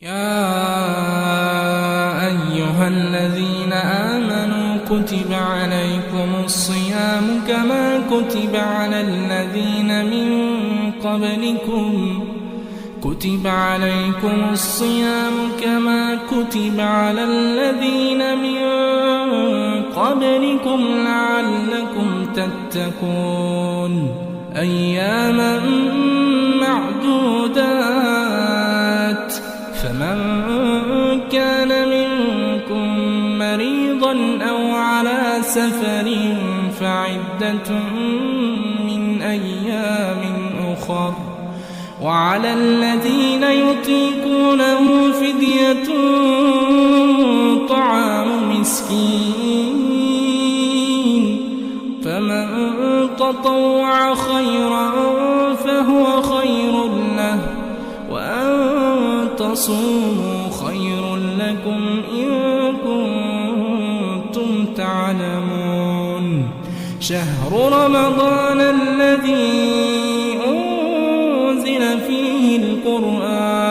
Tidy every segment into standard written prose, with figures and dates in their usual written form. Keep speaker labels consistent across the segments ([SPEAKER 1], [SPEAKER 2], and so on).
[SPEAKER 1] يا أيها الذين آمنوا كتب عليكم الصيام كما كتب على الذين من قبلكم لعلكم تتقون أياما معدودات فمن كان منكم مريضا أو على سفر فعدة من أيام أخر وعلى الذين يطيقونه فدية طعام مسكين فمن تطوع خيرا فهو خير له وأن تصوموا خير لكم إن كنتم تعلمون شهر رمضان الذي أنزل فيه القرآن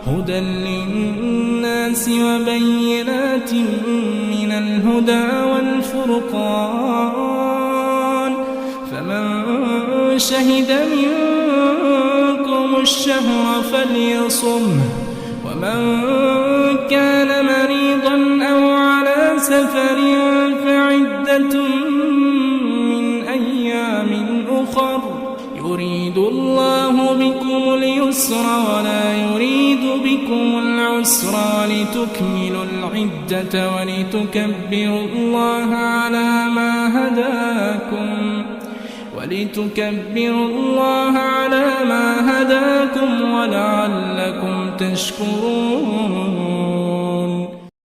[SPEAKER 1] هدى للناس وبينات من الهدى والفرقان فمن شهد منكم الشهر فليصمه ومن كان مريضا أو على سفر فعدة من أيام أخر يريد الله بكم اليسر ولا يريد بكم العسر ولتكملوا العدة ولتكبروا الله على ما هداكم ولعلكم تشكرون